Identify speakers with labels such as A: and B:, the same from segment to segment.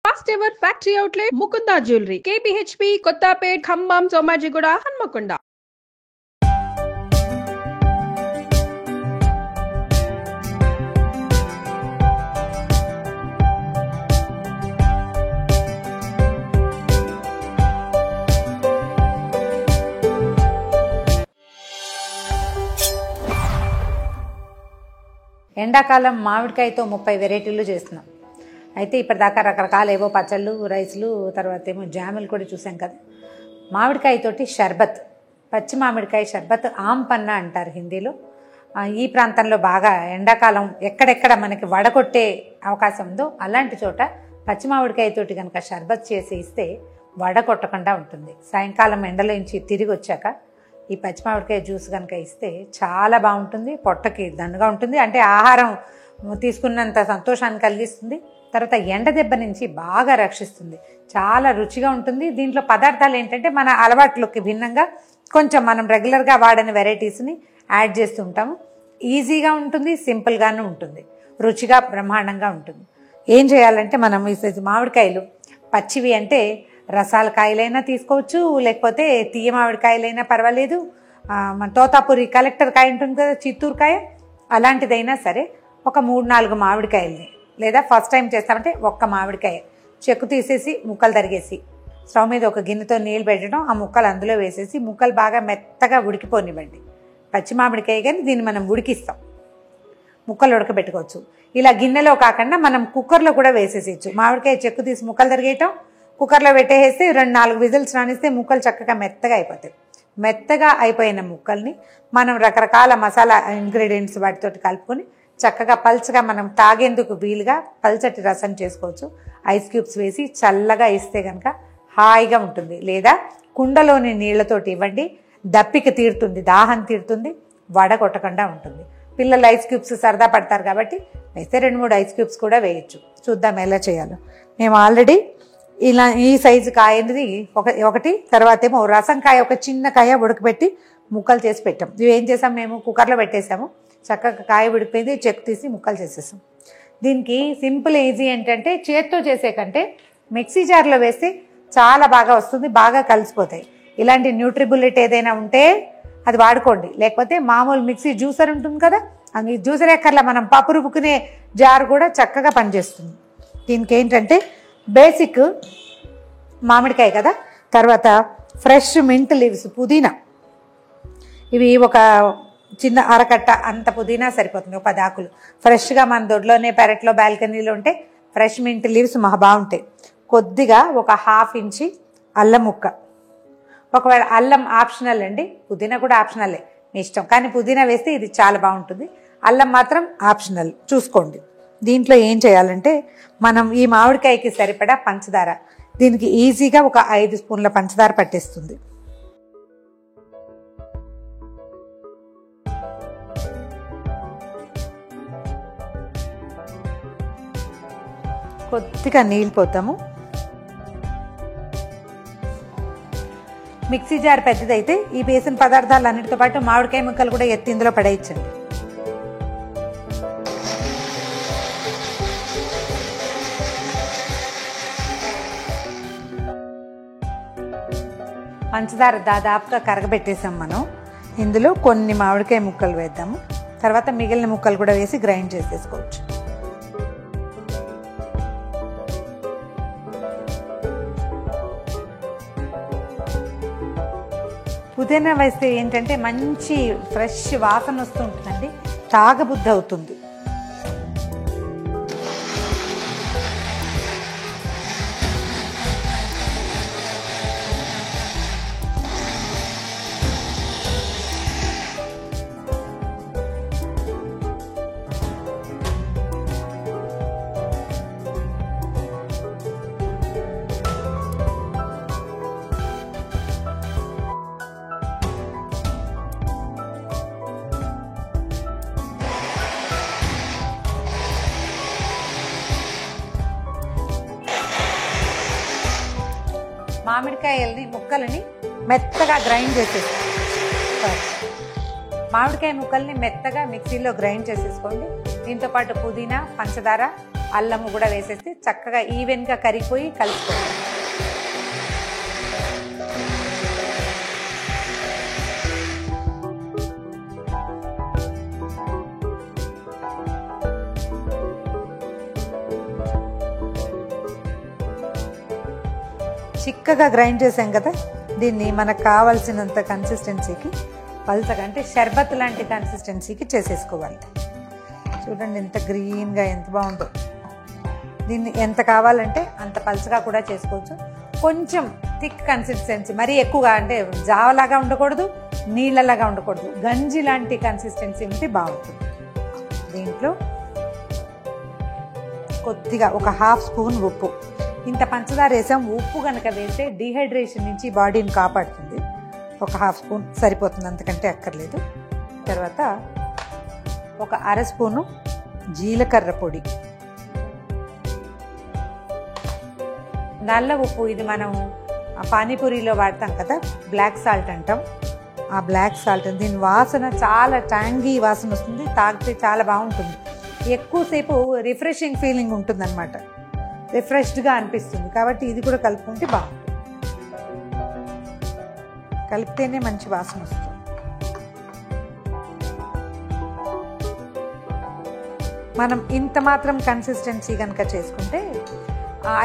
A: First ever factory outlet Mukunda Jewelry, KPHP, Kottapet, Khambam, Somajiguda, Hanmakonda.
B: ఎండాకాలం మామిడికాయతో 30 వెరైటీలు చేస్తున్నాం. అయితే ఇప్పటిదాకా రకరకాల ఏవో పచ్చళ్ళు, రైసులు, తర్వాత ఏమో జాములు కూడా చూసాం కదా. మామిడికాయతోటి షర్బత్, పచ్చి మామిడికాయ షర్బత్ ఆమ్ పన్నా అంటారు హిందీలో. ఈ ప్రాంతంలో బాగా ఎండాకాలం ఎక్కడెక్కడ మనకి వడగొట్టే అవకాశం ఉందో అలాంటి చోట పచ్చి మామిడికాయతోటి కనుక షర్బత్ చేసి ఇస్తే వడగొట్టకుండా ఉంటుంది. సాయంకాలం ఎండలోంచి తిరిగి వచ్చాక ఈ పచ్చి మామిడికాయ జ్యూస్ కనుక ఇస్తే చాలా బాగుంటుంది, పొట్టకి దండుగా ఉంటుంది. అంటే ఆహారం తీసుకున్నంత సంతోషాన్ని కలిగిస్తుంది. తర్వాత ఎండ దెబ్బ నుంచి బాగా రక్షిస్తుంది, చాలా రుచిగా ఉంటుంది. దీంట్లో పదార్థాలు ఏంటంటే మన అలవాట్లోకి భిన్నంగా కొంచెం మనం రెగ్యులర్గా వాడని వెరైటీస్ని యాడ్ చేస్తూ ఉంటాము. ఈజీగా ఉంటుంది, సింపుల్గానే ఉంటుంది, రుచిగా బ్రహ్మాండంగా ఉంటుంది. ఏం చేయాలంటే మనం ఈ మామిడికాయలు పచ్చివి అంటే రసాల కాయలైనా తీసుకోవచ్చు, లేకపోతే తీయ మామిడికాయలైనా పర్వాలేదు. మన తోతాపూరి కలెక్టర్ కాయ ఉంటుంది కదా, చిత్తూరు కాయ, అలాంటిదైనా సరే ఒక 3-4 మామిడికాయలని, లేదా ఫస్ట్ టైం చేస్తామంటే ఒక్క మామిడికాయ చెక్కు తీసేసి ముక్కలు తరిగేసి స్టవ్ మీద ఒక గిన్నెతో నీళ్ళు పెట్టడం, ఆ ముక్కలు అందులో వేసేసి ముక్కలు బాగా మెత్తగా ఉడికిపోనివ్వండి. పచ్చి మామిడికాయ కానీ దీన్ని మనం ఉడికిస్తాం, ముక్కలు ఉడకబెట్టుకోవచ్చు. ఇలా గిన్నెలో కాకుండా మనం కుక్కర్లో కూడా వేసేసేయచ్చు. మామిడికాయ చెక్కు తీసి ముక్కలు తరిగేయటం, కుక్కర్లో పెట్టేసి 2-4 విజిల్స్ రానిస్తే ముక్కలు చక్కగా మెత్తగా అయిపోతాయి. మెత్తగా అయిపోయిన ముక్కల్ని మనం రకరకాల మసాలా ఇంగ్రీడియంట్స్ వాటితోటి కలుపుకొని చక్కగా పల్చగా మనం తాగేందుకు వీలుగా పల్చటి రసం చేసుకోవచ్చు. ఐస్ క్యూబ్స్ వేసి చల్లగా ఇస్తే కనుక హాయిగా ఉంటుంది. లేదా కుండలోని నీళ్లతోటి ఇవ్వండి, దప్పిక తీరుతుంది, దాహం తీరుతుంది, వడగొట్టకుండా ఉంటుంది. పిల్లలు ఐస్ క్యూబ్స్ సరదా పడతారు కాబట్టి వేస్తే 2-3 ఐస్ క్యూబ్స్ కూడా వేయచ్చు. చూద్దాం ఎలా చేయాలో. మేము ఆల్రెడీ ఇలా ఈ సైజు కాయనిది ఒకటి, తర్వాత ఏమో రసం కాయ ఒక చిన్న కాయ ఉడకబెట్టి ముక్కలు చేసి పెట్టాం. ఇవి ఏం చేసాం, మేము కుక్కర్లో పెట్టేసాము, చక్కగా కాయ ఉడికిపోయింది, చెక్కు తీసి ముక్కలు చేసేసాం. దీనికి సింపుల్ ఈజీ ఏంటంటే చేత్తో చేసే కంటే మిక్సీ జార్లో వేస్తే చాలా బాగా వస్తుంది, బాగా కలిసిపోతాయి. ఇలాంటి న్యూట్రిబుల్లెట్ ఏదైనా ఉంటే అది వాడుకోండి, లేకపోతే మామూలు మిక్సీ జ్యూసర్ ఉంటుంది కదా, అది జ్యూసర్ ఎక్కర్లా, మనం పప్పు రుబ్బుకునే జార్ కూడా చక్కగా పనిచేస్తుంది. దీనికి ఏంటంటే బేసిక్ మామిడికాయ కదా, తర్వాత ఫ్రెష్ మింట్ లీవ్స్, పుదీనా, ఇవి ఒక చిన్న అరకట్ట అంత పుదీనా సరిపోతుంది, ఒక 10 ఆకులు ఫ్రెష్గా మన దొడ్లోనే పెరట్లో బాల్కనీలో ఉంటే ఫ్రెష్ మింట్ లీవ్స్ మహా బాగుంటాయి. కొద్దిగా ఒక 1/2 ఇంచి అల్లం ముక్క, ఒకవేళ అల్లం ఆప్షనల్ అండి, పుదీనా కూడా ఆప్షనలే, మీ ఇష్టం, కానీ పుదీనా వేస్తే ఇది చాలా బాగుంటుంది. అల్లం మాత్రం ఆప్షనల్, చూసుకోండి. దీంట్లో ఏం చేయాలంటే మనం ఈ మామిడికాయకి సరిపడా పంచదార, దీనికి ఈజీగా ఒక 5 స్పూన్ల పంచదార పట్టేస్తుంది. కొద్దిగా నీళ్ళు పోతాము. మిక్సీ జార్ పెద్దదైతే ఈ వేసిన పదార్థాలు అన్నిటితో పాటు మామిడికాయ ముక్కలు కూడా ఎత్తి ఇందులో పడేయచ్చండి. పంచదార దాదాపుగా కరగబెట్టేసాం మనం. ఇందులో కొన్ని మామిడికాయ ముక్కలు వేద్దాము, తర్వాత మిగిలిన ముక్కలు కూడా వేసి గ్రైండ్ చేసేసుకోవచ్చు. పుదీనా వేస్తే ఏంటంటే మంచి ఫ్రెష్ వాసన వస్తూ ఉంటుందండి, తాగబుద్ధి అవుతుంది. మామిడికాయల్ని ముక్కలని మెత్తగా గ్రైండ్ చేసేసుకోండి. మామిడికాయ ముక్కల్ని మెత్తగా మిక్సీలో గ్రైండ్ చేసేసుకోండి. దీంతోపాటు పుదీనా, పంచదార, అల్లము కూడా వేసేస్తే చక్కగా ఈవెన్గా కరిగిపోయి కలుపుకోవాలి. చిక్కగా గ్రైండ్ చేసాం కదా, దీన్ని మనకు కావాల్సినంత కన్సిస్టెన్సీకి పల్చగా అంటే షర్బత్ లాంటి కన్సిస్టెన్సీకి చేసేసుకోవాలి. చూడండి ఎంత గ్రీన్గా ఎంత బాగుందో. దీన్ని ఎంత కావాలంటే అంత పల్చగా కూడా చేసుకోవచ్చు. కొంచెం థిక్ కన్సిస్టెన్సీ, మరీ ఎక్కువగా అంటే జావలాగా ఉండకూడదు, నీళ్ళలాగా ఉండకూడదు, గంజి లాంటి కన్సిస్టెన్సీ ఉంటే బాగుంటుంది. దీంట్లో కొద్దిగా ఒక హాఫ్ స్పూన్ ఉప్పు, ఇంత పంచదార వేసాం. ఉప్పు కనుక వేస్తే డీహైడ్రేషన్ నుంచి బాడీని కాపాడుతుంది. ఒక హాఫ్ స్పూన్ సరిపోతుంది, అంతకంటే అక్కర్లేదు. తర్వాత ఒక అర స్పూను జీలకర్ర పొడి, నల్ల ఉప్పు, ఇది మనం పానీపూరిలో వాడతాం కదా, బ్లాక్ సాల్ట్ అంటాం. ఆ బ్లాక్ సాల్ట్, దీని వాసన చాలా ట్యాంగీ వాసన వస్తుంది, తాగితే చాలా బాగుంటుంది. ఎక్కువసేపు రిఫ్రెషింగ్ ఫీలింగ్ ఉంటుంది అన్నమాట, రిఫ్రెష్డ్గా అనిపిస్తుంది. కాబట్టి ఇది కూడా కలుపుకుంటే బాగుంటుంది. కలిపితేనే మంచి వాసన వస్తుంది. మనం ఇంత మాత్రం కన్సిస్టెన్సీ కనుక చేసుకుంటే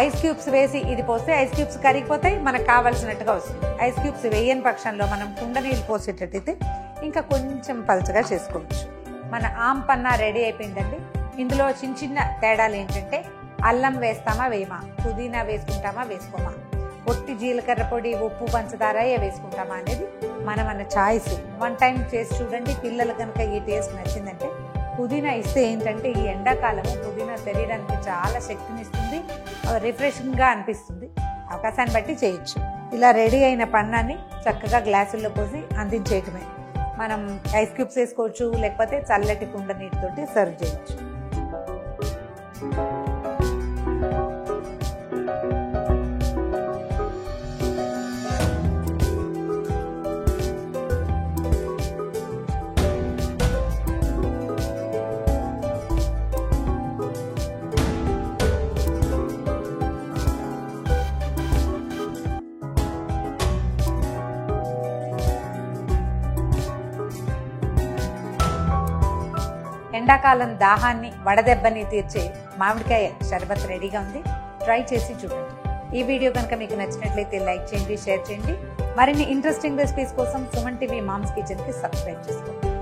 B: ఐస్ క్యూబ్స్ వేసి ఇది పోస్తే ఐస్ క్యూబ్స్ కరిగిపోతాయి, మనకు కావాల్సినట్టుగా వస్తుంది. ఐస్ క్యూబ్స్ వేయని పక్షంలో మనం కుండ నీళ్ళు పోసేటట్టయితే ఇంకా కొంచెం పలచగా చేసుకోవచ్చు. మన ఆమ్ పన్నా రెడీ అయిపోయిందండి. ఇందులో చిన్న చిన్న తేడాలు ఏంటంటే, అల్లం వేస్తామా వేయమా, పుదీనా వేసుకుంటామా వేసుకోమా, పొట్టి జీలకర్ర పొడి, ఉప్పు, పంచదార వేసుకుంటామా అనేది మన చాయిస్. వన్ టైం చేసి చూడండి. పిల్లలు కనుక ఈ టేస్ట్ నచ్చిందంటే పుదీనా ఇస్తే ఏంటంటే, ఈ ఎండాకాలము పుదీనా శరీరానికి చాలా శక్తిని ఇస్తుంది, రిఫ్రెషింగ్గా అనిపిస్తుంది. అవకాశాన్ని బట్టి చేయొచ్చు. ఇలా రెడీ అయిన పన్నాన్ని చక్కగా గ్లాసుల్లో పోసి అందించేయటమే. మనం ఐస్ క్యూబ్స్ వేసుకోవచ్చు, లేకపోతే చల్లటి కుండ నీటితోటి సర్వ్ చేయొచ్చు. ఎండాకాలం దాహాన్ని, వడదెబ్బని తీర్చే మామిడికాయ షర్బత్ రెడీగా ఉంది. ట్రై చేసి చూడండి. ఈ వీడియో కనుక మీకు నచ్చినట్లయితే లైక్ చేయండి, షేర్ చేయండి. మరిన్ని ఇంట్రెస్టింగ్ రెసిపీస్ కోసం సుమన్ టీవీ మామ్స్ కిచెన్కి సబ్స్క్రైబ్ చేసుకోండి.